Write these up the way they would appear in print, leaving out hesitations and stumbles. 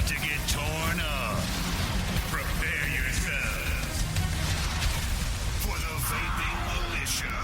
to get torn up. Prepare yourselves for the Vaping Militia.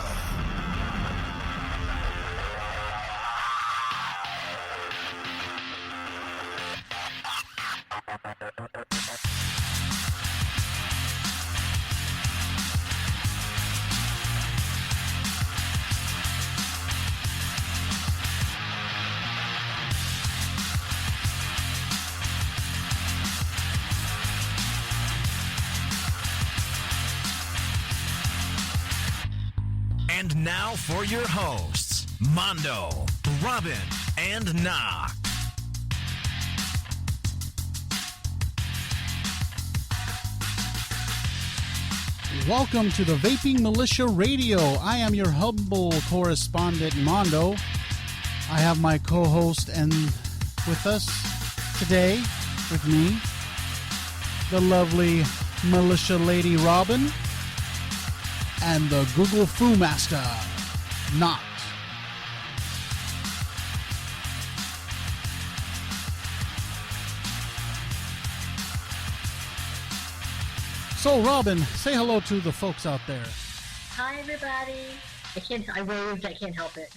And now for your hosts, Mondo, Robin, and Knock. Welcome to the Vaping Militia Radio. I am your humble correspondent, Mondo. I have my co-host and with us today, with me, the lovely militia lady Robin, and the Google Foo Master, Not. So, Robin, say hello to the folks out there. Hi, everybody. I waved. I can't help it.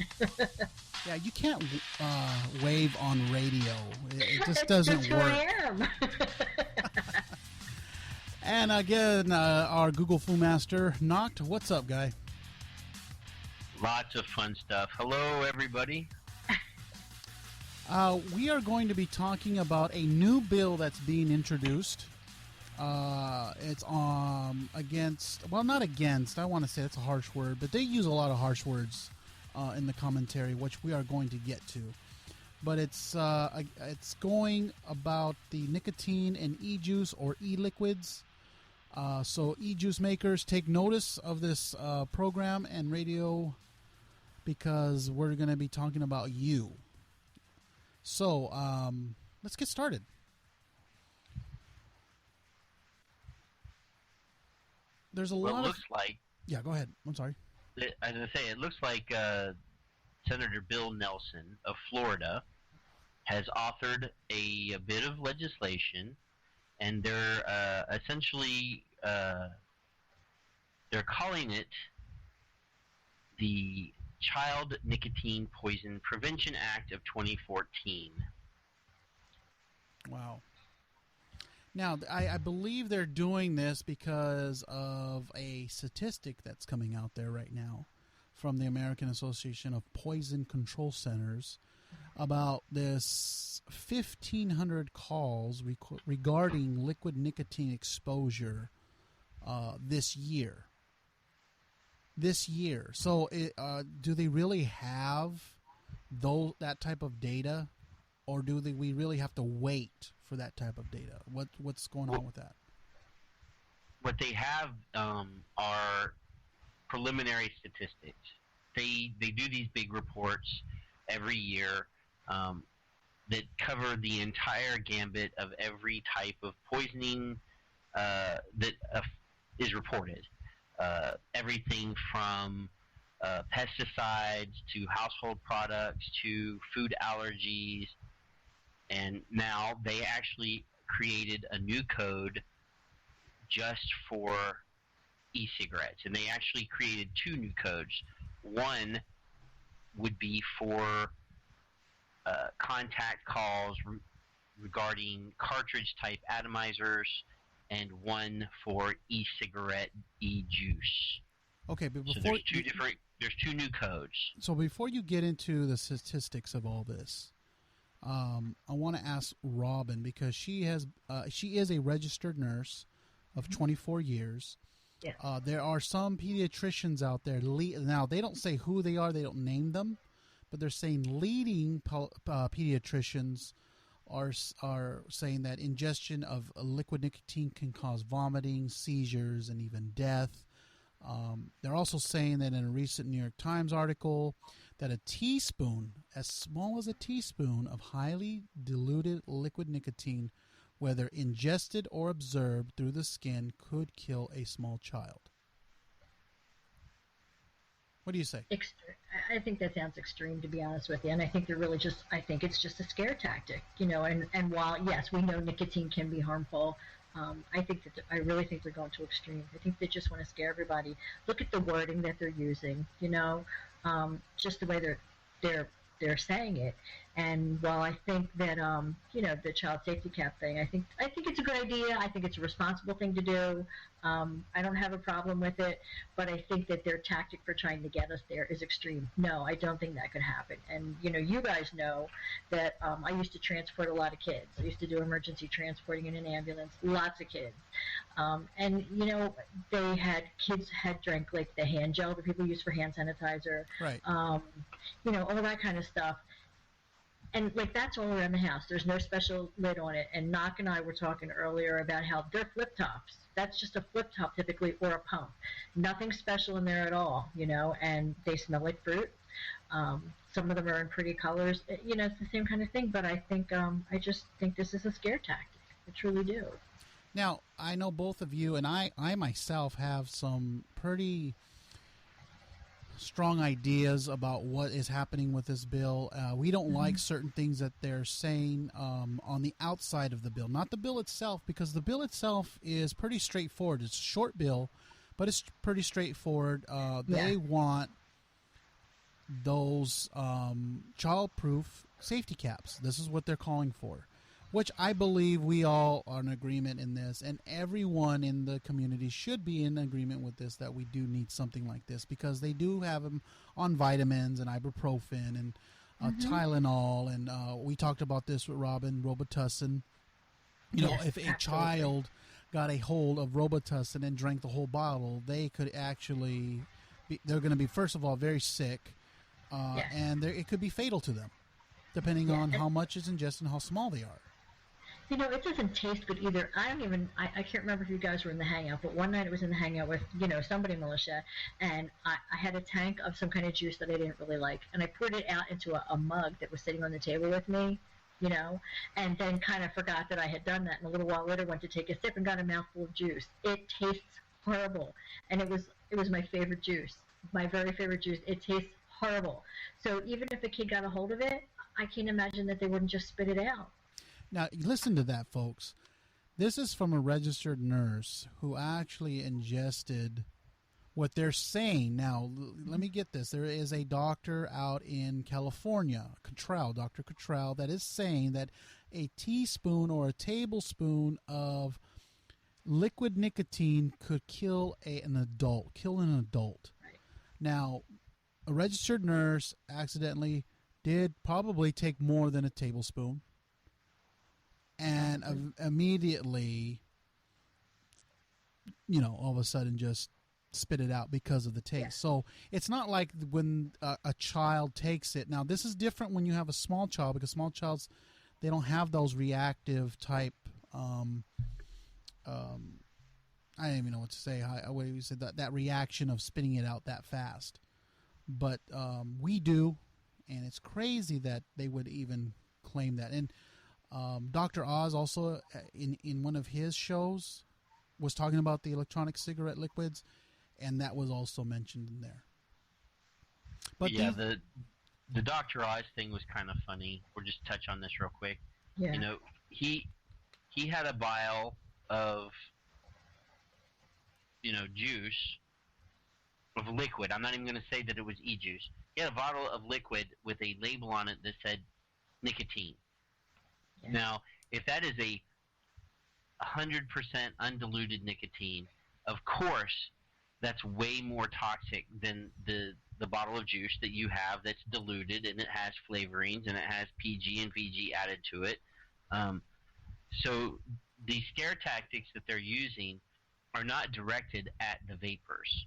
Yeah, you can't wave on radio. It just doesn't work. I am. And again, our Google Foo Master, Noct. What's up, guy? Lots of fun stuff. Hello, everybody. We are going to be talking about a new bill that's being introduced. It's against, well, not against, I want to say that's a harsh word, but they use a lot of harsh words in the commentary, which we are going to get to. But it's going about the nicotine and e-juice or e-liquids. So e-juice makers, take notice of this program and radio because we're going to be talking about you. So let's get started. There's a lot it looks like... Yeah, go ahead. I'm sorry. I was going to say, it looks like Senator Bill Nelson of Florida has authored a bit of legislation, and they're essentially they're calling it the Child Nicotine Poison Prevention Act of 2014. Wow. Now, I believe they're doing this because of a statistic that's coming out there right now from the American Association of Poison Control Centers about this 1,500 calls regarding liquid nicotine exposure this year. So do they really have that type of data, or we really have to wait for that type of data? What's going on with that? What they have are preliminary statistics. They do these big reports every year that cover the entire gambit of every type of poisoning that is reported. Everything from pesticides to household products to food allergies. And now they actually created a new code just for e-cigarettes. And they actually created two new codes. One would be for contact calls regarding cartridge-type atomizers, and one for e-cigarette, e-juice. Okay, but before... So there's two new codes. So before you get into the statistics of all this, I want to ask Robin, because she is a registered nurse of 24 years. Yeah. There are some pediatricians out there. Now, they don't say who they are. They don't name them. But they're saying leading pediatricians are saying that ingestion of liquid nicotine can cause vomiting, seizures, and even death. They're also saying that in a recent New York Times article that a teaspoon, as small as a teaspoon of highly diluted liquid nicotine, whether ingested or absorbed through the skin, could kill a small child. What do you say? I think that sounds extreme, to be honest with you. And I think they're really just, I think it's just a scare tactic, and while, yes, we know nicotine can be harmful, I really think they're going to extreme. I think they just want to scare everybody. Look at the wording that they're using, just the way they're saying it. And while I think that the child safety cap thing, I think it's a good idea. I think it's a responsible thing to do. I don't have a problem with it, but I think that their tactic for trying to get us there is extreme. No, I don't think that could happen. And you guys know that I used to transport a lot of kids. I used to do emergency transporting in an ambulance, lots of kids. And kids had drank like the hand gel that people use for hand sanitizer, Right. All that kind of stuff. And like that's all around the house. There's no special lid on it. And Knock and I were talking earlier about how they're flip tops. That's just a flip top typically, or a pump. Nothing special in there at all, and they smell like fruit. Some of them are in pretty colors. It's the same kind of thing. But I think I just think this is a scare tactic. I truly do. Now, I know both of you, and I myself have some pretty strong ideas about what is happening with this bill. We don't like certain things that they're saying on the outside of the bill, not the bill itself, because the bill itself is pretty straightforward. It's a short bill, but it's pretty straightforward. They want those child-proof safety caps. This is what they're calling for, which I believe we all are in agreement in this, and everyone in the community should be in agreement with this, that we do need something like this, because they do have them on vitamins and ibuprofen and Tylenol, and we talked about this with Robin, Robitussin. If a child got a hold of Robitussin and drank the whole bottle, they could actually they're going to be, first of all, very sick, and it could be fatal to them, depending on how much is ingested and how small they are. It doesn't taste good either. I can't remember if you guys were in the hangout, but one night I was in the hangout with, somebody, Militia, and I had a tank of some kind of juice that I didn't really like, and I poured it out into a mug that was sitting on the table with me, and then kind of forgot that I had done that, and a little while later went to take a sip and got a mouthful of juice. It tastes horrible, and it was my favorite juice, my very favorite juice. It tastes horrible. So even if a kid got a hold of it, I can't imagine that they wouldn't just spit it out. Now, listen to that, folks. This is from a registered nurse who actually ingested what they're saying. Now, let me get this. There is a doctor out in California, Dr. Cottrell, that is saying that a teaspoon or a tablespoon of liquid nicotine could kill an adult. Right. Now, a registered nurse accidentally did probably take more than a tablespoon, and immediately, all of a sudden just spit it out because of the taste. Yeah. So it's not like when a child takes it. Now, this is different when you have a small child, because small childs, they don't have those reactive type, I don't even know what to say. What you said, that reaction of spitting it out that fast. But we do, and it's crazy that they would even claim that. And Dr. Oz also, in one of his shows, was talking about the electronic cigarette liquids, and that was also mentioned in there. But yeah, the Dr. Oz thing was kind of funny. We'll just touch on this real quick. Yeah. He had a vial of juice, of liquid. I'm not even going to say that it was e-juice. He had a bottle of liquid with a label on it that said nicotine. Yeah. Now, if that is a 100% undiluted nicotine, of course, that's way more toxic than the bottle of juice that you have that's diluted, and it has flavorings, and it has PG and VG added to it. So the scare tactics that they're using are not directed at the vapors.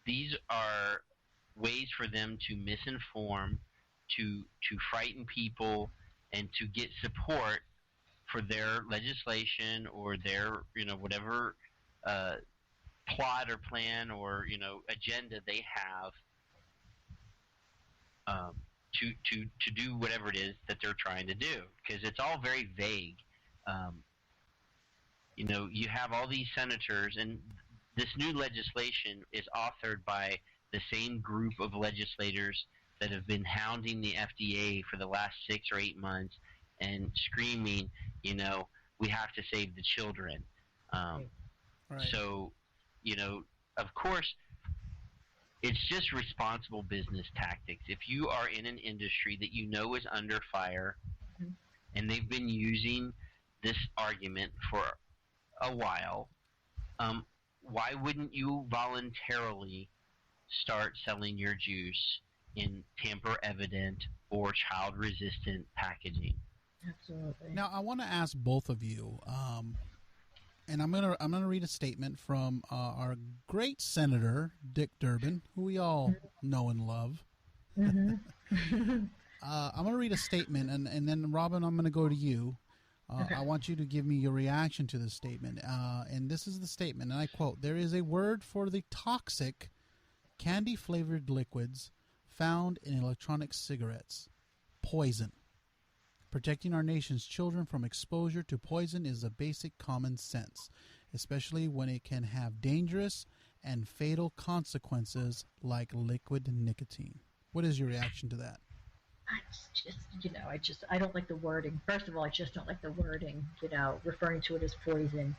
These are ways for them to misinform, to frighten people, and to get support for their legislation or their whatever plot or plan or agenda they have to do whatever it is that they're trying to do, because it's all very vague. You have all these senators, and this new legislation is authored by the same group of legislators that have been hounding the FDA for the last 6 or 8 months and screaming, we have to save the children. Right. So, of course, it's just responsible business tactics. If you are in an industry that you know is under fire, and they've been using this argument for a while, why wouldn't you voluntarily start selling your juice in tamper-evident or child-resistant packaging? Absolutely. Now, I want to ask both of you, and I'm gonna read a statement from our great Senator Dick Durbin, who we all know and love. I'm gonna read a statement, and then Robin, I'm gonna go to you. Okay. I want you to give me your reaction to this statement. And this is the statement, and I quote: "There is a word for the toxic candy-flavored liquids found in electronic cigarettes: poison. Protecting our nation's children from exposure to poison is a basic common sense, especially when it can have dangerous and fatal consequences like liquid nicotine." What is your reaction to that? I don't like the wording. First of all, I just don't like the wording, referring to it as poison.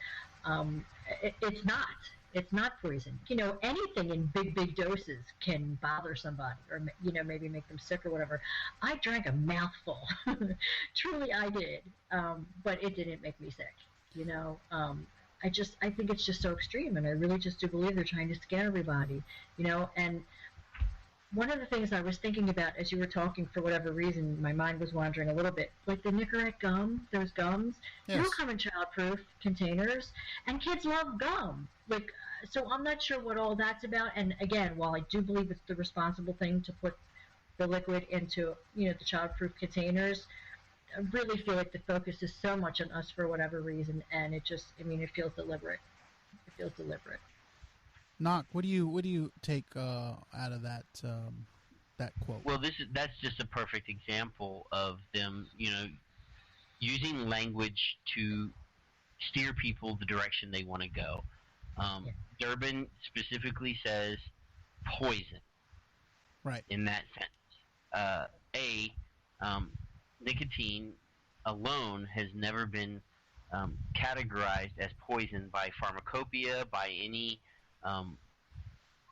It's not poison. Anything in big doses can bother somebody or, maybe make them sick or whatever. I drank a mouthful. Truly I did. But it didn't make me sick. I think it's just so extreme, and I really just do believe they're trying to scare everybody, and one of the things I was thinking about as you were talking, for whatever reason, my mind was wandering a little bit, like the Nicorette gum, those gums, Yes. they don't come in childproof containers, and kids love gum. So I'm not sure what all that's about. And again, while I do believe it's the responsible thing to put the liquid into, the childproof containers, I really feel like the focus is so much on us for whatever reason, and it feels deliberate. It feels deliberate. Knock, what do you take out of that quote? Well, that's just a perfect example of them, using language to steer people the direction they want to go. Durbin specifically says poison. Right. In that sentence. Nicotine alone has never been categorized as poison by pharmacopoeia, by any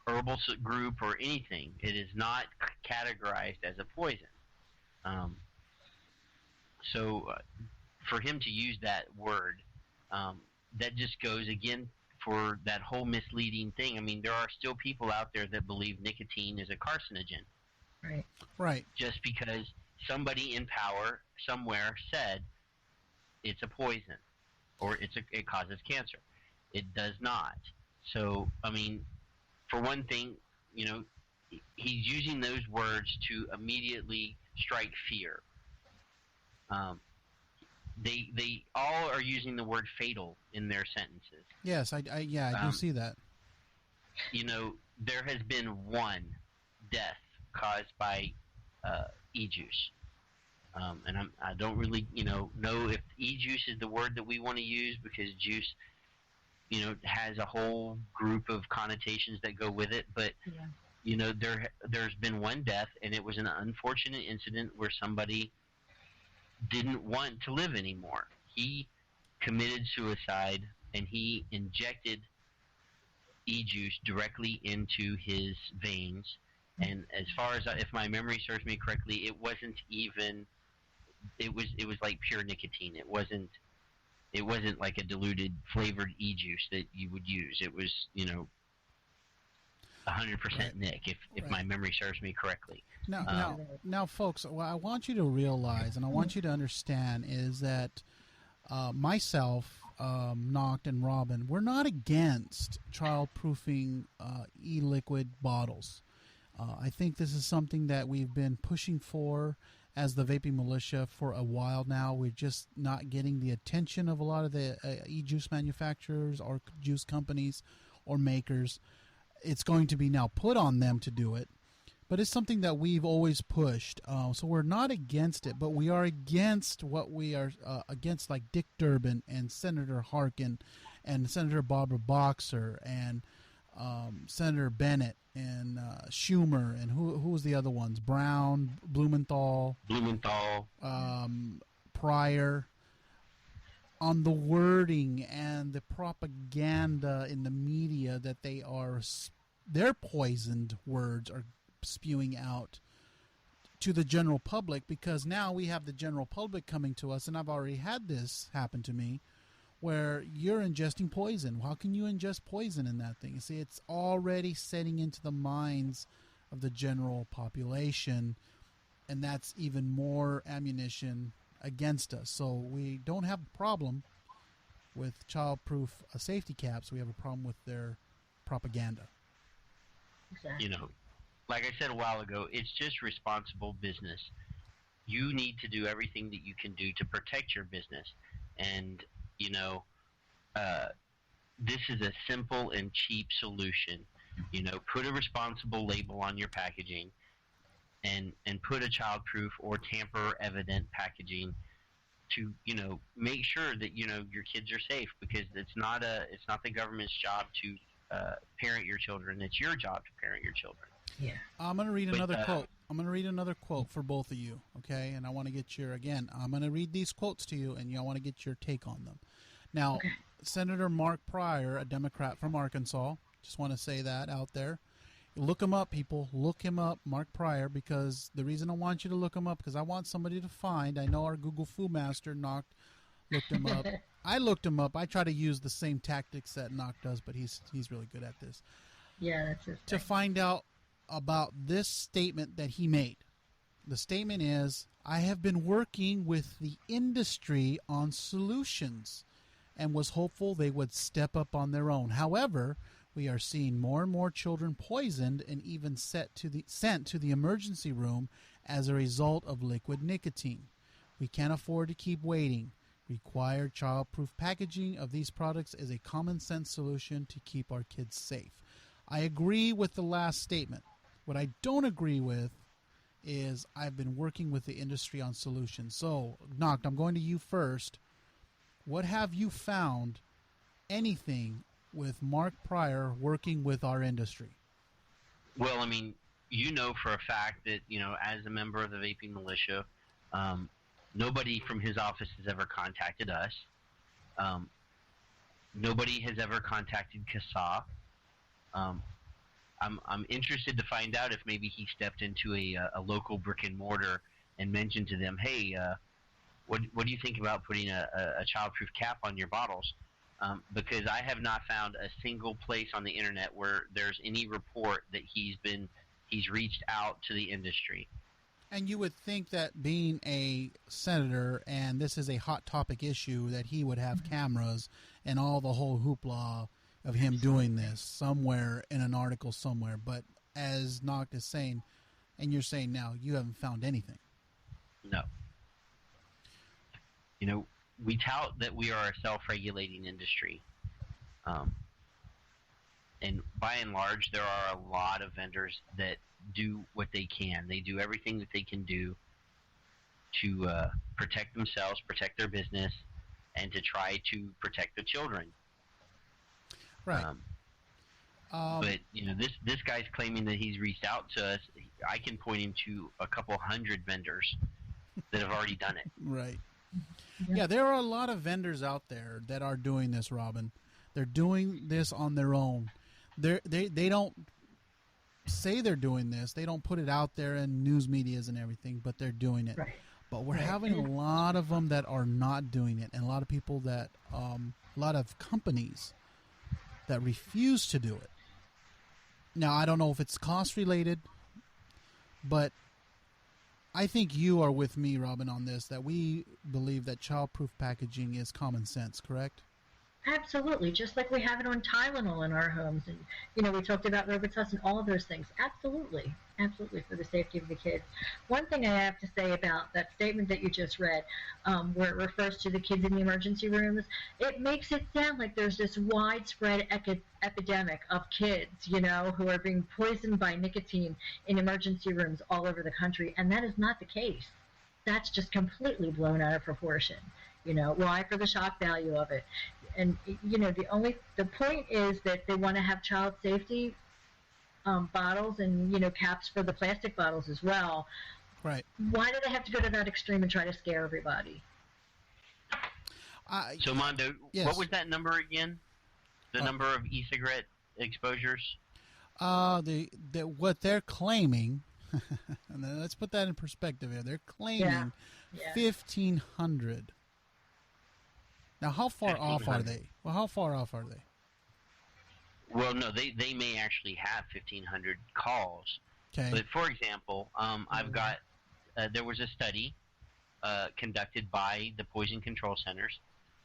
herbal group or anything. It is not categorized as a poison. So for him to use that word, that just goes again for that whole misleading thing. I mean, there are still people out there that believe nicotine is a carcinogen. Right. Right. Just because somebody in power somewhere said it's a poison or it causes cancer. It does not. So, I mean, for one thing, he's using those words to immediately strike fear. They all are using the word fatal in their sentences. Yes, I do see that. There has been one death caused by e-juice. And I don't really, know if e-juice is the word that we want to use, because juice, has a whole group of connotations that go with it. But, there's been one death, and it was an unfortunate incident where somebody didn't want to live anymore. He committed suicide, and he injected e-juice directly into his veins. And as far as if my memory serves me correctly, it wasn't even. It was like pure nicotine. It wasn't like a diluted flavored e-juice that you would use. It was 100% Nic, if my memory serves me correctly. Now, folks, what I want you to realize, and I want you to understand, is that myself, Noct, and Robin, we're not against child-proofing e-liquid bottles. I think this is something that we've been pushing for as the Vaping Militia for a while now. We're just not getting the attention of a lot of the e-juice manufacturers or juice companies or makers. It's going to be now put on them to do it. But it's something that we've always pushed. So we're not against it, but we are against what we are against, like Dick Durbin and Senator Harkin and Senator Barbara Boxer and Senator Bennett and Schumer, and who was the other ones? Brown, Blumenthal, Pryor, on the wording and the propaganda in the media that their poisoned words are spewing out to the general public, because now we have the general public coming to us, and I've already had this happen to me, where you're ingesting poison. How can you ingest poison in that thing? You see, it's already setting into the minds of the general population, and that's even more ammunition against us. So we don't have a problem with childproof safety caps. We have a problem with their propaganda. Exactly. You know, like I said a while ago, it's just responsible business. You need to do everything that you can do to protect your business. And, you know, this is a simple and cheap solution. You know, put a responsible label on your packaging and put a childproof or tamper-evident packaging to, you know, make sure that, you know, your kids are safe, because it's not the government's job to parent your children. It's your job to parent your children. Yeah. I'm going to read another quote. I'm going to read another quote for both of you, okay? And I want to get I'm going to read these quotes to you, and I want to get your take on them. Now, Okay. Senator Mark Pryor, a Democrat from Arkansas, just want to say that out there. Look him up, people. Look him up, Mark Pryor, because the reason I want you to look him up, because I want somebody to find. I know our Google Foo Master, looked him up. I looked him up. I try to use the same tactics that Knock does, but he's really good at this. Yeah, that's his To thing. find out about this statement that he made. The statement is, I have been working with the industry on solutions and was hopeful they would step up on their own. However, we are seeing more and more children poisoned and even sent to the emergency room as a result of liquid nicotine. We can't afford to keep waiting. Required childproof packaging of these products is a common sense solution to keep our kids safe. I agree with the last statement. What I don't agree with is I've been working with the industry on solutions. So, Knocked, I'm going to you first. What have you found, anything, with Mark Pryor working with our industry? Well, I mean, you know for a fact that, you know, as a member of the Vaping Militia, nobody from his office has ever contacted us. Nobody has ever contacted CASA. I'm interested to find out if maybe he stepped into a local brick and mortar and mentioned to them, hey, what do you think about putting a childproof cap on your bottles? Because I have not found a single place on the internet where there's any report that he's reached out to the industry. And you would think that being a senator, and this is a hot topic issue, that he would have cameras and all the whole hoopla of him doing this somewhere in an article somewhere. But as Noct is saying, and you're saying now, you haven't found anything. No. You know, we tout that we are a self-regulating industry. And by and large, there are a lot of vendors that do what they can. They do everything that they can do to protect themselves, protect their business, and to try to protect the children. Right. But, you know, this guy's claiming that he's reached out to us. I can point him to a couple hundred vendors that have already done it. Right. Yeah, there are a lot of vendors out there that are doing this, Robin. They're doing this on their own. They don't say they're doing this. They don't put it out there in news medias and everything, but they're doing it. Right. But we're having a lot of them that are not doing it, and a lot of people that, a lot of companies that refuse to do it. Now, I don't know if it's cost related, but I think you are with me, Robin, on this, that we believe that childproof packaging is common sense, correct? Absolutely, just like we have it on Tylenol in our homes, and you know we talked about Robitussin and all of those things. Absolutely, for the safety of the kids. One thing I have to say about that statement that you just read, where it refers to the kids in the emergency rooms, it makes it sound like there's this widespread epidemic of kids, you know, who are being poisoned by nicotine in emergency rooms all over the country, and that is not the case. That's just completely blown out of proportion. You know, why? For the shock value of it. And the point is that they want to have child safety bottles and caps for the plastic bottles as well. Right. Why do they have to go to that extreme and try to scare everybody? So Mondo, yes. What was that number again? The number of e-cigarette exposures? What they're claiming, and then let's put that in perspective here. They're claiming 1,500. Now, how far off are they? Well, how far off are they? Well, no, they may actually have 1,500 calls. Okay. But for example, I've got there was a study conducted by the Poison Control Centers,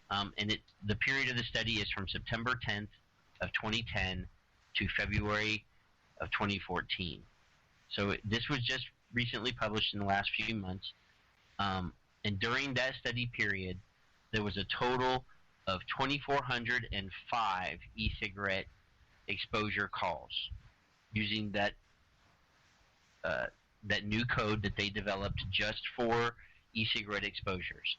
and the period of the study is from September 10th of 2010 to February of 2014. So this was just recently published in the last few months, and during that study period, there was a total of 2,405 e-cigarette exposure calls using that new code that they developed just for e-cigarette exposures.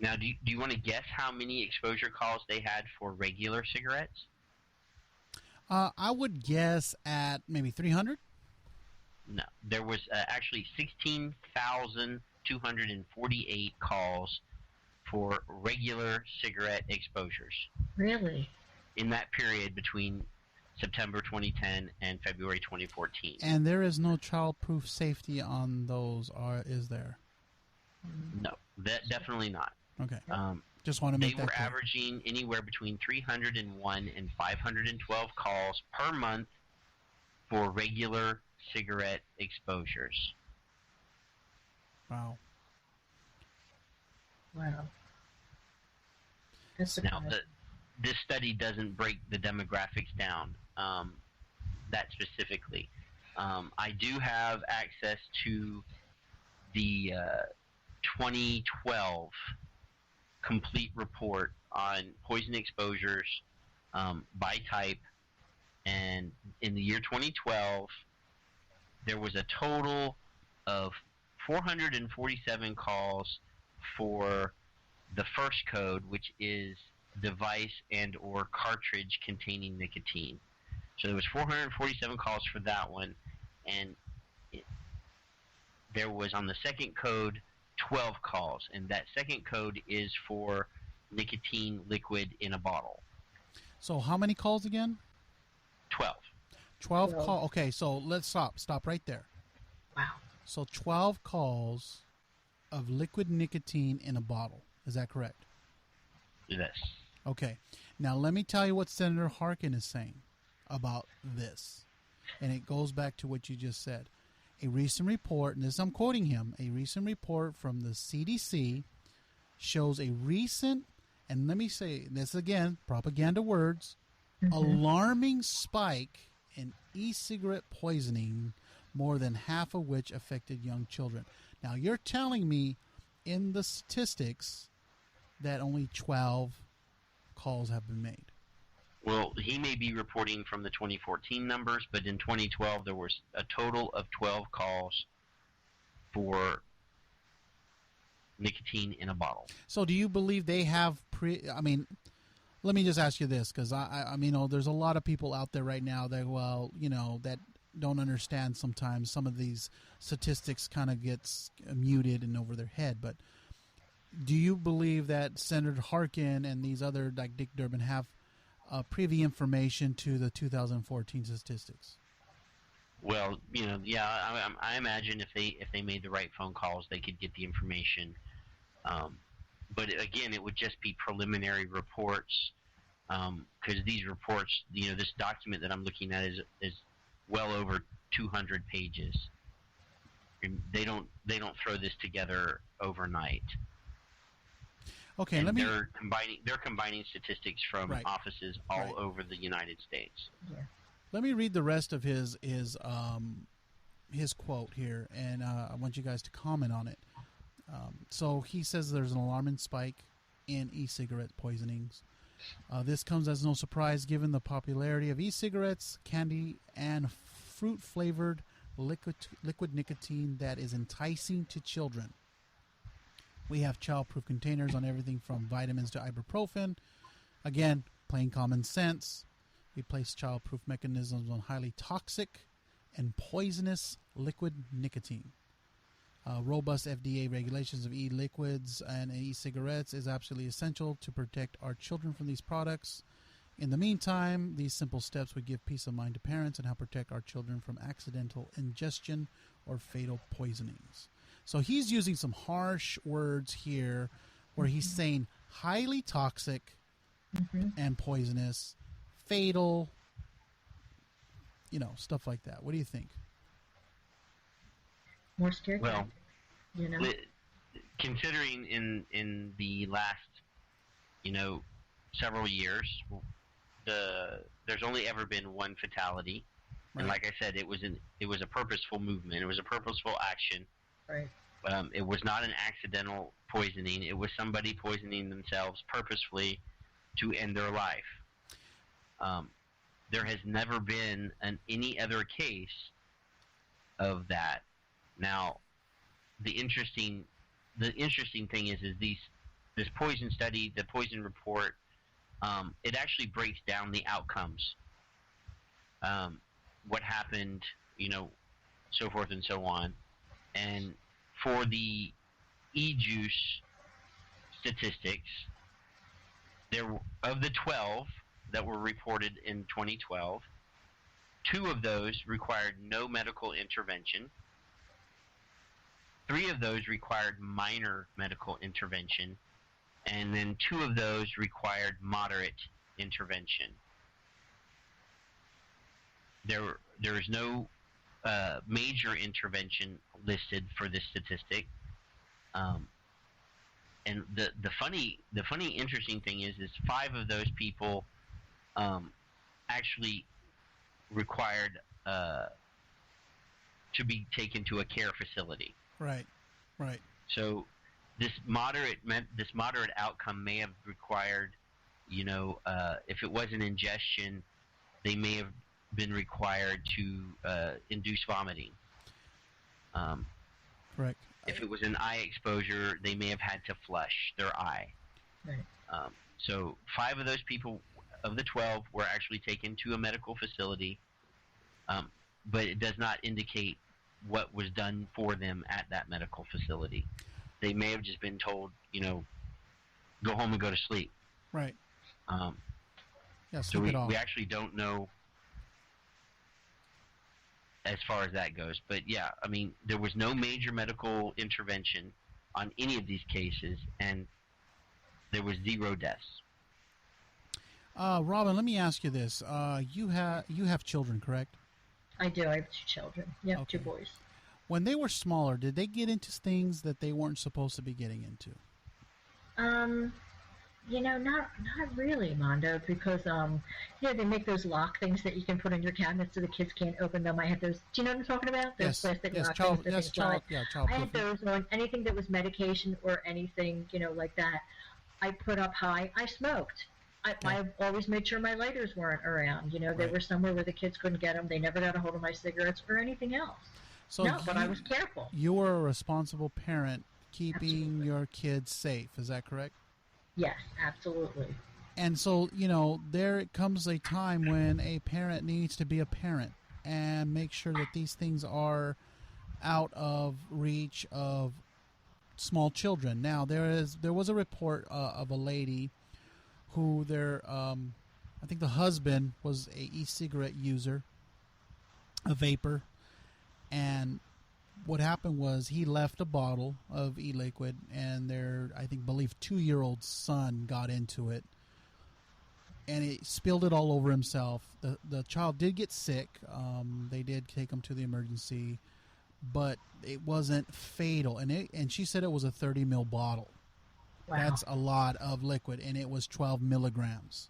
Now, do you want to guess how many exposure calls they had for regular cigarettes? I would guess at maybe 300. No, there was actually 16,248 calls for regular cigarette exposures. Really? In that period between September 2010 and February 2014. And there is no childproof safety on those, is there? No, definitely not. Okay. Just want to make that They were clear. averaging anywhere between 301 and 512 calls per month for regular cigarette exposures. Wow. That's Now, this study doesn't break the demographics down that specifically. I do have access to the 2012 complete report on poison exposures by type, and in the year 2012, there was a total of 447 calls for the first code, which is device and or cartridge containing nicotine. So there was 447 calls for that one, and there was on the second code 12 calls, and that second code is for nicotine liquid in a bottle. So how many calls again? 12. 12 calls. Okay, so let's stop right there. Wow. So 12 calls of liquid nicotine in a bottle. Is that correct? Yes. Okay. Now let me tell you what Senator Harkin is saying about this. And it goes back to what you just said. A recent report, and this I'm quoting him, a recent report from the CDC shows a recent, and let me say this again, propaganda words, alarming spike in e-cigarette poisoning, more than half of which affected young children. Now you're telling me in the statistics that only 12 calls have been made. Well, he may be reporting from the 2014 numbers, but in 2012 there was a total of 12 calls for nicotine in a bottle. So do you believe they have let me just ask you this, because I mean, there's a lot of people out there right now that, that don't understand sometimes some of these statistics kind of gets muted and over their head. But do you believe that Senator Harkin and these other, like Dick Durbin, have privy information to the 2014 statistics? Well, I imagine if they made the right phone calls, they could get the information. But again, it would just be preliminary reports, because these reports, this document that I'm looking at is well over 200 pages. And they don't throw this together overnight. Okay, and they're combining statistics from offices all over the United States. Yeah. Let me read the rest of his quote here, and I want you guys to comment on it. So he says there's an alarming spike in e-cigarette poisonings. This comes as no surprise given the popularity of e-cigarettes, candy, and fruit-flavored liquid nicotine that is enticing to children. We have childproof containers on everything from vitamins to ibuprofen. Again, plain common sense. We place childproof mechanisms on highly toxic and poisonous liquid nicotine. Robust FDA regulations of e-liquids and e-cigarettes is absolutely essential to protect our children from these products. In the meantime, these simple steps would give peace of mind to parents and help protect our children from accidental ingestion or fatal poisonings. So he's using some harsh words here where he's saying highly toxic and poisonous, fatal, stuff like that. What do you think? More scary. Well, considering in the last, several years, there's only ever been one fatality, and like I said, it was a purposeful movement. It was a purposeful action. Right. It was not an accidental poisoning. It was somebody poisoning themselves purposefully to end their life. There has never been any other case of that. Now, the interesting thing is this poison study, the poison report, it actually breaks down the outcomes, what happened, so forth and so on. And for the e-juice statistics, of the 12 that were reported in 2012, 2 of those required no medical intervention. 3 of those required minor medical intervention, and then 2 of those required moderate intervention. There is no major intervention listed for this statistic. And the funny, interesting thing is 5 of those people actually required to be taken to a care facility. Right. So this moderate outcome may have required, if it was an ingestion, they may have been required to induce vomiting. Correct. If it was an eye exposure, they may have had to flush their eye. Right. So 5 of those people, of the 12, were actually taken to a medical facility, but it does not indicate what was done for them at that medical facility. They may have just been told, go home and go to sleep. Right. So we actually don't know as far as that goes. But yeah, I mean, there was no major medical intervention on any of these cases, and there was 0 deaths. Robin, let me ask you this. You have children, correct? I do. I have 2 children. Yep, Okay. 2 boys. When they were smaller, did they get into things that they weren't supposed to be getting into? Not really, Mondo, because they make those lock things that you can put in your cabinet so the kids can't open them. I had those. Do you know what I'm talking about? Those plastic lock things. Child. I had those on anything that was medication or anything, like that. I put up high. I smoked. I always made sure my lighters weren't around. They were somewhere where the kids couldn't get them. They never got a hold of my cigarettes or anything else. But I was careful. You were a responsible parent keeping your kids safe. Is that correct? Yes, absolutely. And so, there comes a time when a parent needs to be a parent and make sure that these things are out of reach of small children. Now, there was a report of a lady who I think the husband was a e-cigarette user, a vapor, and what happened was he left a bottle of e-liquid, and their, I believe 2-year-old son got into it, and he spilled it all over himself. The child did get sick. They did take him to the emergency, but it wasn't fatal. And she said it was a 30 ml bottle. Wow. That's a lot of liquid, and it was 12 milligrams.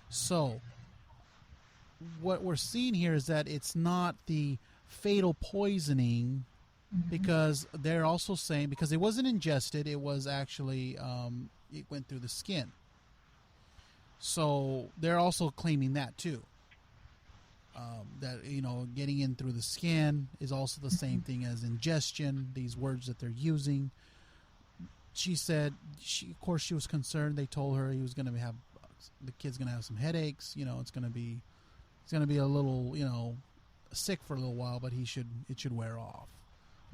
So what we're seeing here is that it's not the fatal poisoning, because they're also saying, because it wasn't ingested, it was actually it went through the skin. So they're also claiming that too. That getting in through the skin is also the same thing as ingestion. These words that they're using. She said, of course, she was concerned. They told her he was going to have the kid's gonna have some headaches. It's gonna be a little sick for a little while, but it should wear off.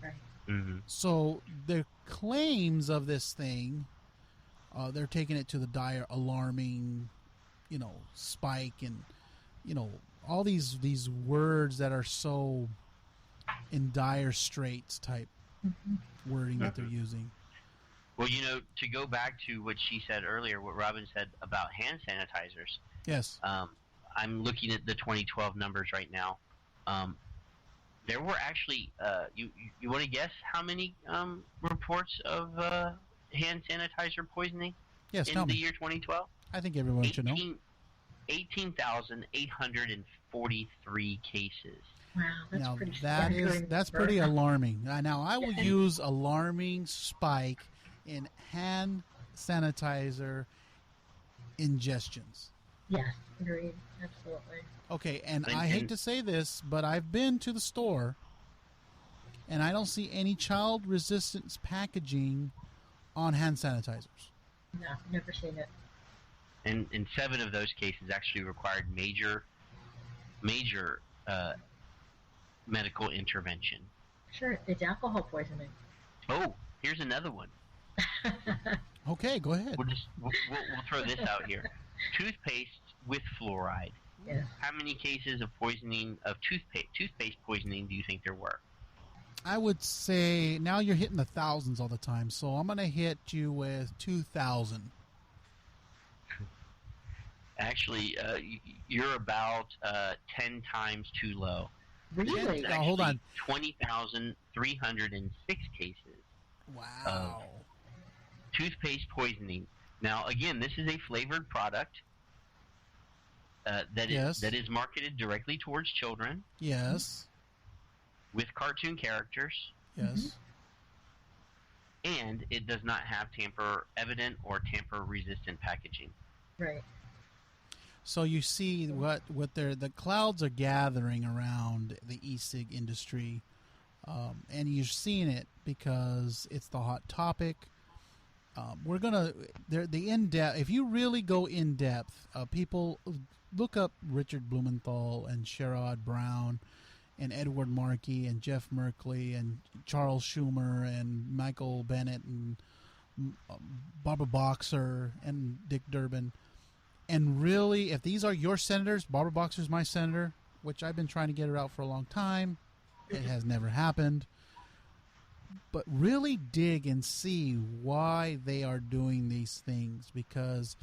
Right. Mm-hmm. So the claims of this thing, they're taking it to the dire, alarming, spike, and all these words that are so in dire straits type wording that they're using. Well, to go back to what she said earlier, what Robin said about hand sanitizers. Yes. I'm looking at the 2012 numbers right now. There were actually, you want to guess how many reports of hand sanitizer poisoning Yes, in tell the me. year 2012? I think everyone should know. 18,843 cases. Wow, that's Now pretty that's pretty alarming. Now I will use alarming spike in hand sanitizer ingestions. Yes, agreed. Absolutely. Okay, and I hate to say this, but I've been to the store and I don't see any child resistance packaging on hand sanitizers. No, never seen it. And 7 of those cases actually required major medical intervention. Sure, it's alcohol poisoning. Oh, here's another one. Okay, go ahead. We'll throw this out here. Toothpaste with fluoride. Yes. How many cases of toothpaste poisoning do you think there were? I would say now you're hitting the thousands all the time, so I'm going to hit you with 2,000. Actually, you're about 10 times too low. Really? Now, hold on. 20,306 cases. Wow. Toothpaste poisoning. Now, again, this is a flavored product that is marketed directly towards children Yes. with cartoon characters, Yes. and it does not have tamper-evident or tamper-resistant packaging. Right. So you see what the clouds are gathering around the e-cig industry, and you're seeing it because it's the hot topic. We're gonna the in depth. If you really go in depth, people look up Richard Blumenthal and Sherrod Brown, and Edward Markey and Jeff Merkley and Charles Schumer and Michael Bennett and Barbara Boxer and Dick Durbin. And really, if these are your senators, Barbara Boxer's my senator, which I've been trying to get her out for a long time. It has never happened. But really dig and see why they are doing these things, because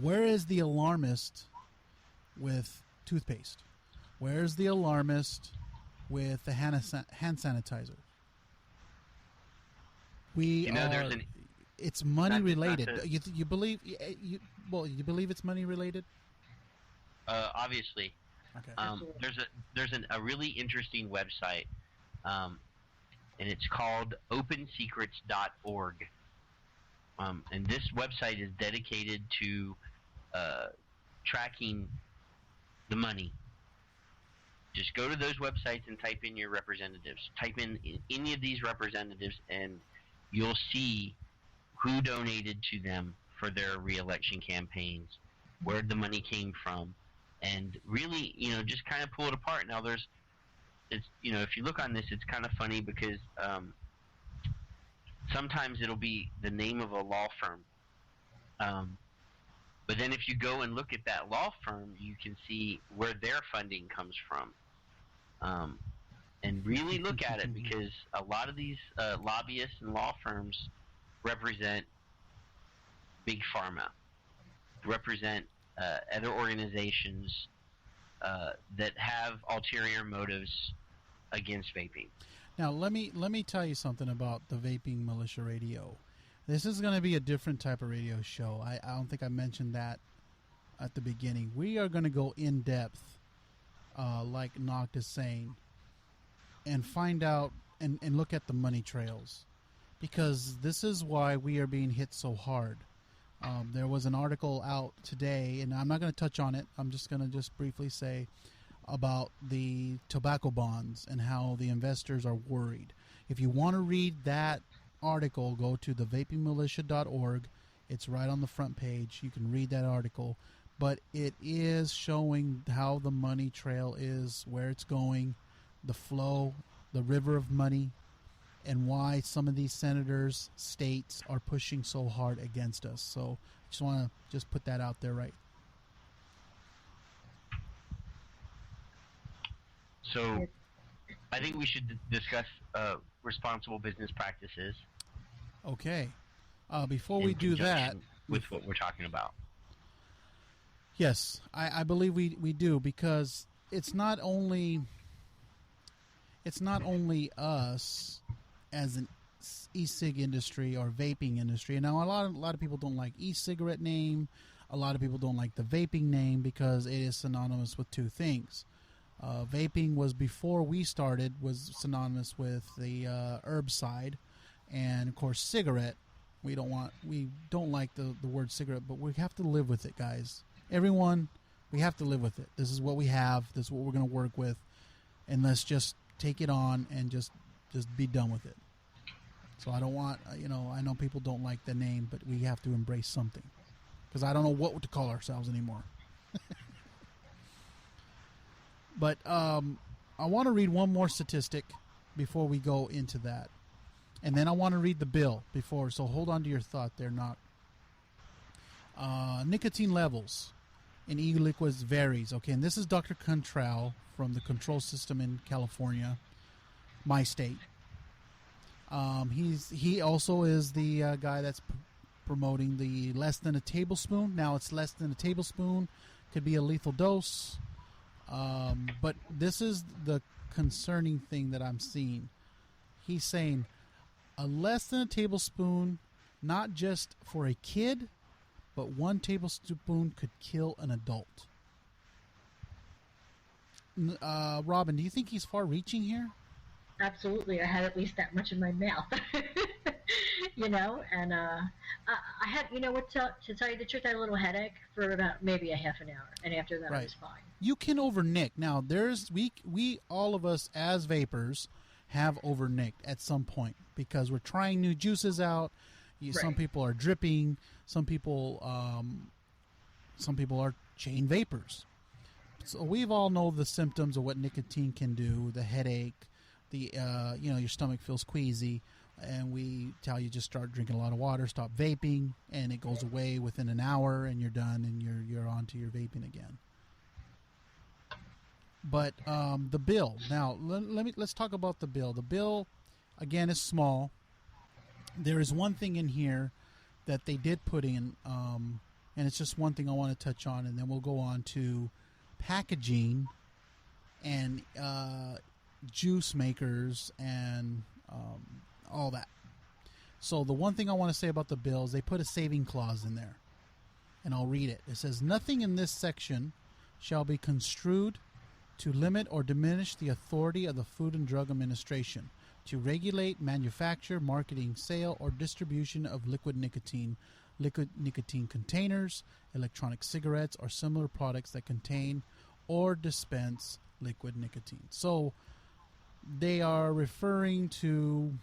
where is the alarmist with toothpaste? Where's the alarmist with the hand sanitizer? It's money related. You believe you believe it's money related? Obviously. Okay. There's a really interesting website, and it's called OpenSecrets.org. And this website is dedicated to tracking the money. Just go to those websites and type in your representatives. Type in any of these representatives, and you'll see who donated to them for their re-election campaigns, where the money came from, and really, just kind of pull it apart. Now, if you look on this, it's kind of funny because sometimes it'll be the name of a law firm. But then if you go and look at that law firm, you can see where their funding comes from. And really look at it, because a lot of these lobbyists and law firms represent big pharma, represent other organizations that have ulterior motives against vaping. Now, let me tell you something about the Vaping Militia Radio. This is going to be a different type of radio show. I don't think I mentioned that at the beginning. We are going to go in depth, like Noct is saying, and find out and look at the money trails, because this is why we are being hit so hard. There was an article out today, and I'm not going to touch on it. I'm just going to briefly say about the tobacco bonds and how the investors are worried. If you want to read that article, go to thevapingmilitia.org. It's right on the front page. You can read that article. But it is showing how the money trail is, where it's going, the flow, the river of money, and why some of these senators, states, are pushing so hard against us. So I just want to just put that out there, right? So I think we should discuss responsible business practices. Okay. Before in we do that, conjunction with what we're talking about. yes, I believe we do, because it's not only us as an e-cig industry or vaping industry. Now, a lot of people don't like e-cigarette name. A lot of people don't like the vaping name because it is synonymous with two things. Vaping was, before we started, was synonymous with the herb side, and of course cigarette. We don't like the word cigarette, but we have to live with it, guys. Everyone, we have to live with it. This is what we have. This is what we're going to work with, and let's just take it on and just be done with it. So I don't want, I know people don't like the name, but we have to embrace something, because I don't know what to call ourselves anymore. But I want to read one more statistic before we go into that. And then I want to read the bill before, so hold on to your thought there, Knock. Nicotine levels in e-liquids varies. Okay, and this is Dr. Cantrell from the control system in California, my state. He also is the guy that's promoting the less than a tablespoon. Now, it's less than a tablespoon. Could be a lethal dose. But this is the concerning thing that I'm seeing. He's saying a less than a tablespoon, not just for a kid, but 1 tablespoon could kill an adult. Robin, do you think he's far-reaching here? Absolutely. I had at least that much in my mouth. And I had, to tell you the truth, I had a little headache for about maybe a half an hour, and after that I was fine. You can overnick. Now, we all of us as vapors have overnicked at some point, because we're trying new juices out. Some people are dripping. Some people are chain vapors. So we've all know the symptoms of what nicotine can do: the headache, your stomach feels queasy, and we tell you just start drinking a lot of water, stop vaping, and it goes away within an hour, and you're done, and you're on to your vaping again. But the bill. Now, let's talk about the bill. The bill, again, is small. There is one thing in here that they did put in, and it's just one thing I want to touch on, and then we'll go on to packaging and juice makers and all that. So the one thing I want to say about the bill is they put a saving clause in there, and I'll read it. It says, "Nothing in this section shall be construed to limit or diminish the authority of the Food and Drug Administration to regulate, manufacture, marketing, sale, or distribution of liquid nicotine containers, electronic cigarettes, or similar products that contain or dispense liquid nicotine." So they are referring to,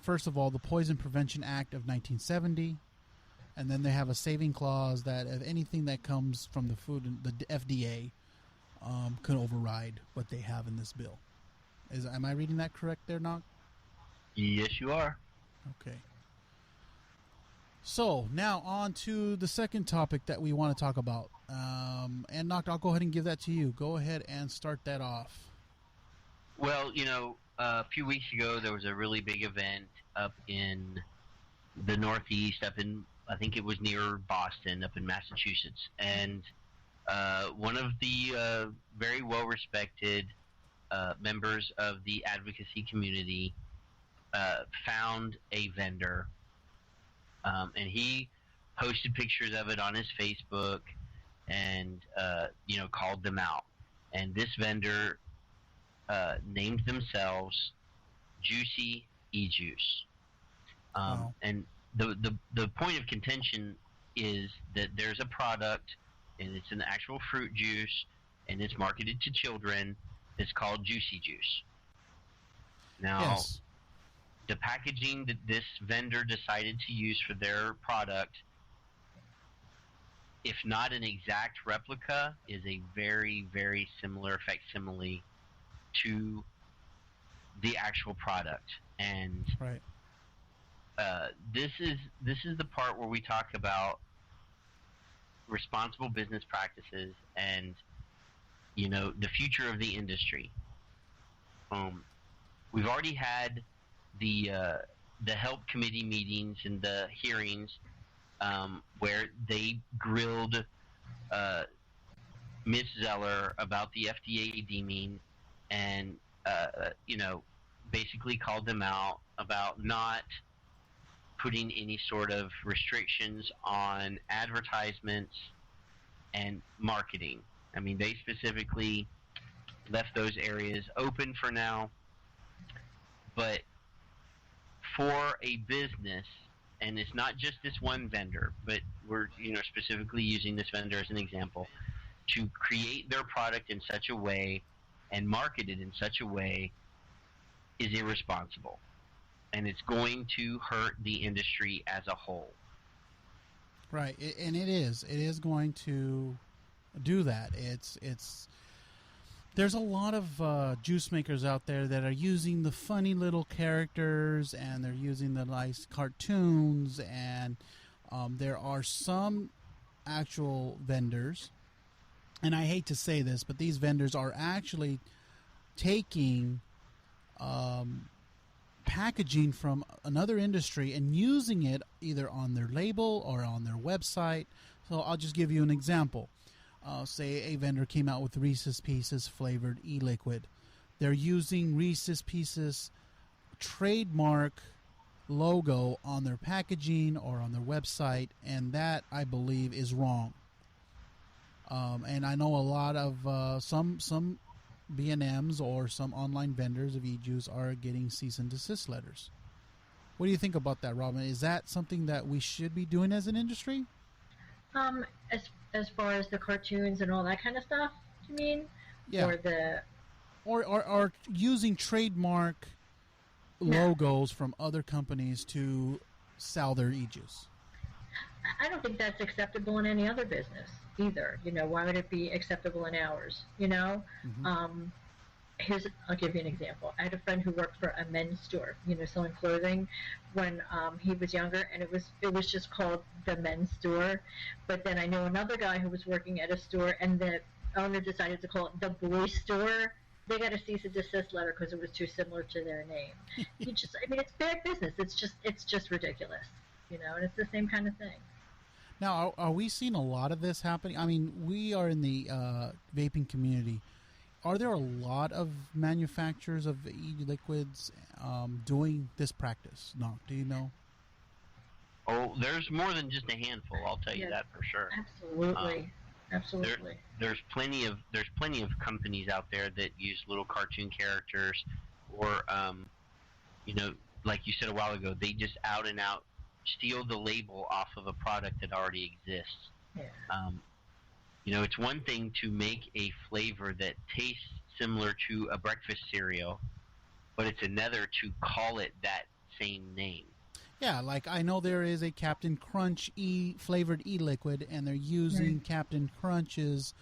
first of all, the Poison Prevention Act of 1970, and then they have a saving clause that if anything that comes from the food and the FDA could override what they have in this bill. Am I reading that correct there, Knock? Yes, you are. Okay. So now on to the second topic that we want to talk about. And Knock, I'll go ahead and give that to you. Go ahead and start that off. Well, a few weeks ago there was a really big event up in the Northeast, I think it was near Boston, up in Massachusetts, and one of the very well-respected members of the advocacy community found a vendor, and he posted pictures of it on his Facebook and called them out. And this vendor named themselves Juicy E-Juice. Wow. And the point of contention is that there's a product, and it's an actual fruit juice, and it's marketed to children. It's called Juicy Juice. Now, Yes. the packaging that this vendor decided to use for their product, if not an exact replica, is a very, very similar facsimile to the actual product. And Right. this is the part where we talk about responsible business practices and the future of the industry. We've already had the help committee meetings and the hearings where they grilled Ms. Zeller about the FDA deeming, and basically called them out about not putting any sort of restrictions on advertisements and marketing. I mean, they specifically left those areas open for now. But for a business, and it's not just this one vendor, but we're specifically using this vendor as an example, to create their product in such a way and market it in such a way is irresponsible. And it's going to hurt the industry as a whole. Right, and it is going to do that. There's a lot of juice makers out there that are using the funny little characters, and they're using the nice cartoons, and there are some actual vendors, and I hate to say this, but these vendors are actually taking packaging from another industry and using it either on their label or on their website. So I'll just give you an example. Say a vendor came out with Reese's Pieces flavored e-liquid. They're using Reese's Pieces trademark logo on their packaging or on their website, and that, I believe, is wrong. And I know a lot of some B&Ms or some online vendors of e-juice are getting cease and desist letters. What do you think about that, Robin? Is that something that we should be doing as an industry? As far as the cartoons and all that kind of stuff, you mean? Yeah. Or using trademark logos from other companies to sell their e-juice. I don't think that's acceptable in any other business either. Why would it be acceptable in ours? Mm-hmm. I'll give you an example. I had a friend who worked for a men's store, selling clothing when he was younger, and it was just called the men's store. But then I know another guy who was working at a store, and the owner decided to call it the boy store. They got a cease and desist letter because it was too similar to their name. It's bad business. It's just ridiculous, and it's the same kind of thing. Now, are we seeing a lot of this happening? I mean, we are in the vaping community. Are there a lot of manufacturers of e-liquids doing this practice? No, do you know? Oh, there's more than just a handful. I'll tell you that for sure. Absolutely. There's plenty of companies out there that use little cartoon characters, or like you said a while ago, they just out and out steal the label off of a product that already exists. Yeah. It's one thing to make a flavor that tastes similar to a breakfast cereal, but it's another to call it that same name. Yeah, like I know there is a Captain Crunch flavored e-liquid, and they're using Captain Crunch's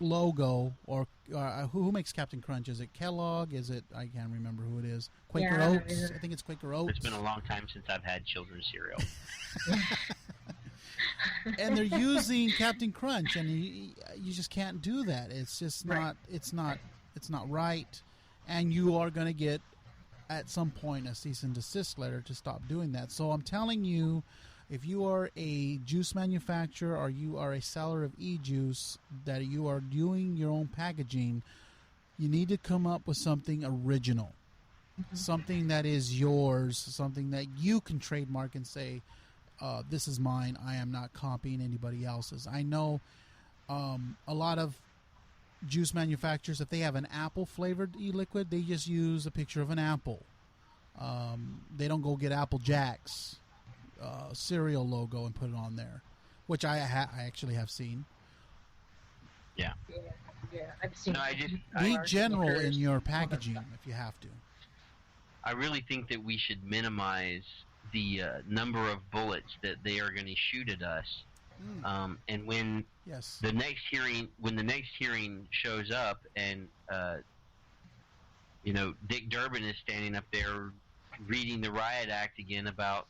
logo, or who makes Captain Crunch? Is it Kellogg? Is it, I can't remember who it is. Quaker Oats? I think it's Quaker Oats. It's been a long time since I've had children's cereal. And they're using Captain Crunch, and you just can't do that. It's just not. It's not right, and you are going to get at some point a cease and desist letter to stop doing that. So I'm telling you, if you are a juice manufacturer or you are a seller of e-juice that you are doing your own packaging, you need to come up with something original, something that is yours, something that you can trademark and say, this is mine. I am not copying anybody else's. I know a lot of juice manufacturers, if they have an apple flavored e-liquid, they just use a picture of an apple. They don't go get Apple Jacks cereal logo and put it on there, which I actually have seen. Yeah, I've seen. No, Be general in your packaging if you have to. I really think that we should minimize the number of bullets that they are going to shoot at us. And when Yes. the next hearing shows up, and Dick Durbin is standing up there reading the riot act again about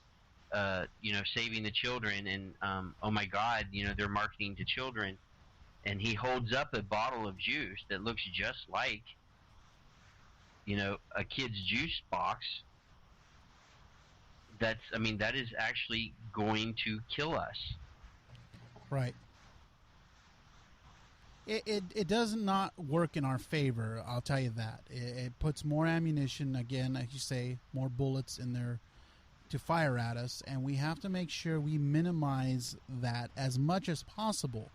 saving the children, and oh my God, they're marketing to children, and he holds up a bottle of juice that looks just like a kid's juice box. That is actually going to kill us. Right. It does not work in our favor, I'll tell you that. It puts more ammunition, again, as you say, more bullets in there to fire at us, and we have to make sure we minimize that as much as possible.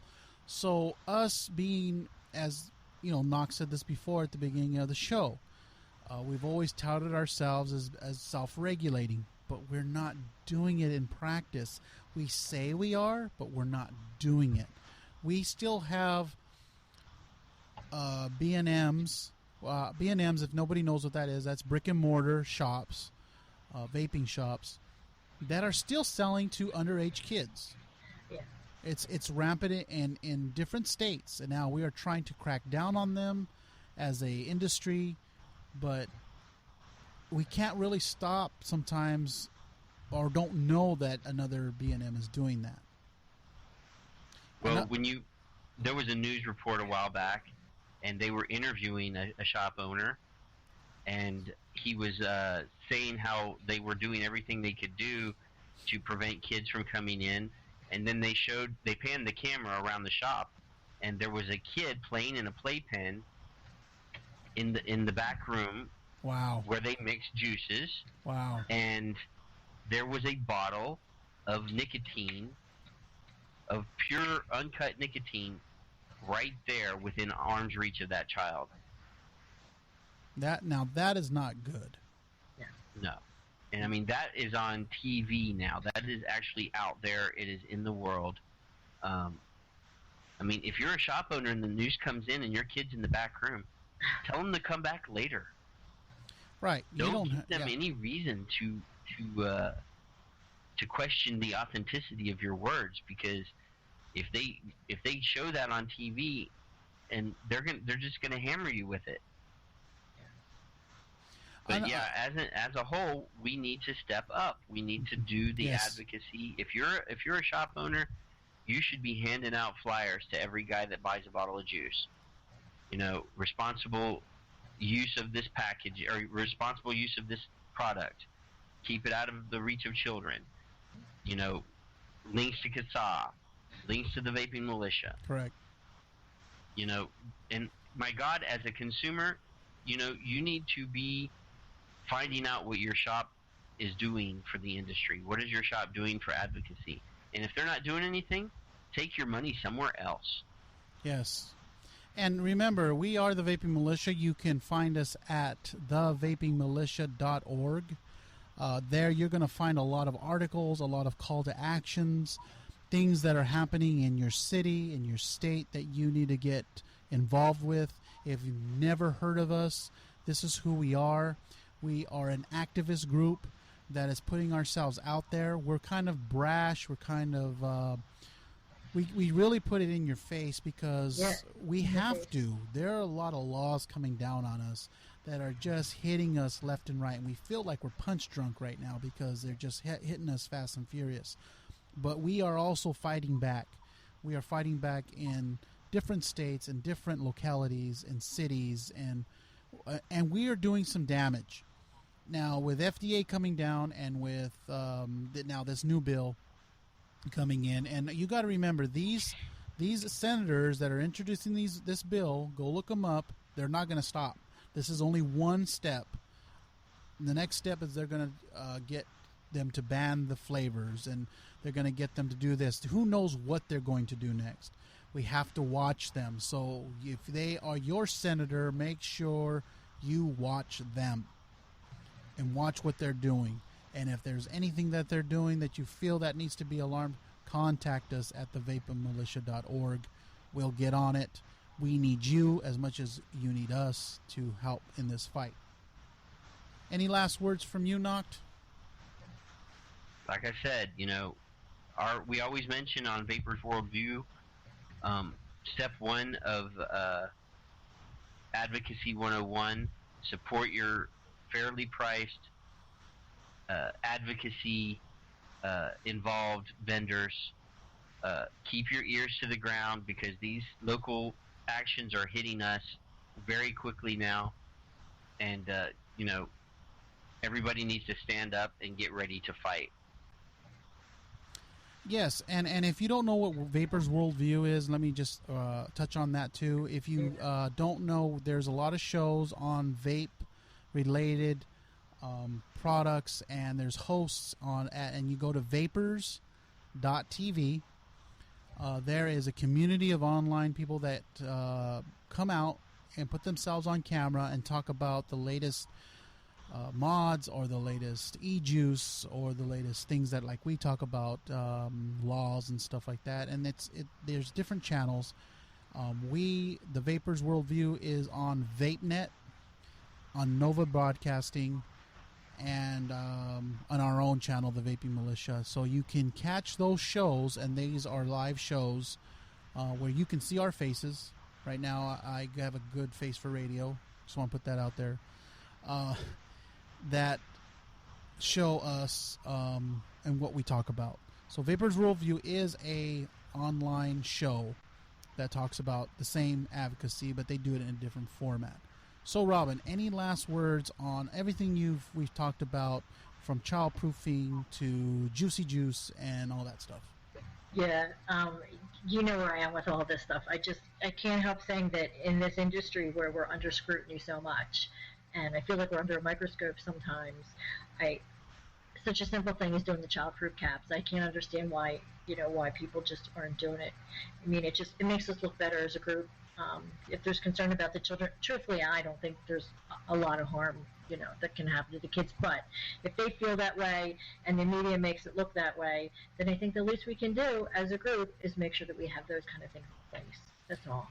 So us being, as Knox said this before at the beginning of the show, we've always touted ourselves as self-regulating, but we're not doing it in practice. We say we are, but we're not doing it. We still have B&Ms. B&Ms, if nobody knows what that is, that's brick and mortar shops, vaping shops, that are still selling to underage kids. Yeah. It's rampant in different states, and now we are trying to crack down on them as a industry, but we can't really stop sometimes, or don't know that another B&M is doing that. Well, there was a news report a while back, and they were interviewing a shop owner, and he was saying how they were doing everything they could do to prevent kids from coming in, and then they panned the camera around the shop, and there was a kid playing in a playpen in the back room. Wow. Where they mixed juices. Wow. And there was a bottle of nicotine, of pure uncut nicotine, right there within arm's reach of that child. That is not good. Yeah. No. And that is on TV now. That is actually out there. It is in the world. If you're a shop owner and the news comes in and your kid's in the back room, tell them to come back later. Right. Don't give them any reason to question the authenticity of your words, because if they show that on TV, and they're just gonna hammer you with it. But as a whole, we need to step up. We need to do the advocacy. If you're a shop owner, you should be handing out flyers to every guy that buys a bottle of juice. Responsible use of this package, or responsible use of this product. Keep it out of the reach of children. Links to CASA, links to the Vaping Militia. Correct. And my God, as a consumer, you need to be finding out what your shop is doing for the industry. What is your shop doing for advocacy? And if they're not doing anything, take your money somewhere else. Yes. And remember, we are the Vaping Militia. You can find us at thevapingmilitia.org. There you're going to find a lot of articles, a lot of call to actions, things that are happening in your city, in your state that you need to get involved with. If you've never heard of us, this is who we are. We are an activist group that is putting ourselves out there. We're kind of brash. We're kind of... We really put it in your face because we have to. There are a lot of laws coming down on us that are just hitting us left and right, and we feel like we're punch drunk right now because they're just hitting us fast and furious. But we are also fighting back. We are fighting back in different states and different localities and cities, and we are doing some damage. Now, with FDA coming down and with now this new bill coming in, and you got to remember these senators that are introducing this bill, go look them up. They're not going to stop. This is only one step. The next step is they're going to get them to ban the flavors, and they're going to get them to do this. Who knows what they're going to do next? We have to watch them. So if they are your senator, make sure you watch them and watch what they're doing. And if there's anything that they're doing that you feel that needs to be alarmed, contact us at thevapingmilitia.org. We'll get on it. We need you as much as you need us to help in this fight. Any last words from you, Noct? Like I said, we always mention on Vapors Worldview, step one of Advocacy 101, support your fairly priced advocacy involved vendors. Keep your ears to the ground because these local actions are hitting us very quickly now, and everybody needs to stand up and get ready to fight. Yes, and if you don't know what Vapors Worldview is, let me just touch on that too. If you don't know, there's a lot of shows on vape-related products, and there's hosts and you go to vapors.tv. There is a community of online people that come out and put themselves on camera and talk about the latest mods or the latest e-juice or the latest things that like we talk about, laws and stuff like that. And there's different channels. The Vapors Worldview is on VapeNet, on Nova Broadcasting, and on our own channel, the Vaping Militia. So you can catch those shows, and these are live shows where you can see our faces. Right now, I have a good face for radio. Just want to put that out there. That show us and what we talk about. So Vapors Worldview is a online show that talks about the same advocacy, but they do it in a different format. So Robin, any last words on everything we've talked about, from childproofing to juicy juice and all that stuff? Yeah, you know where I am with all this stuff. I can't help saying that in this industry where we're under scrutiny so much, and I feel like we're under a microscope sometimes, such a simple thing as doing the childproof caps. I can't understand why people just aren't doing it. I mean, it makes us look better as a group. If there's concern about the children, truthfully, I don't think there's a lot of harm, that can happen to the kids. But if they feel that way and the media makes it look that way, then I think the least we can do as a group is make sure that we have those kind of things in place. That's all.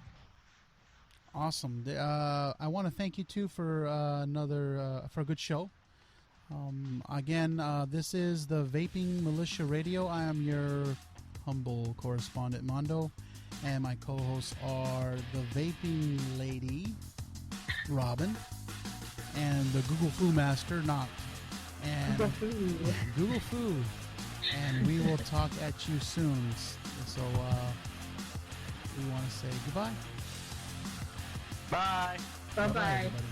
Awesome. I want to thank you too for for a good show. Again, this is the Vaping Militia Radio. I am your humble correspondent, Mondo, and my co-hosts are the Vaping Lady, Robin, and the Google Foo Master, Noct. And Google Foo. And we will talk at you soon. So we want to say goodbye. Bye. Bye-bye. Everybody.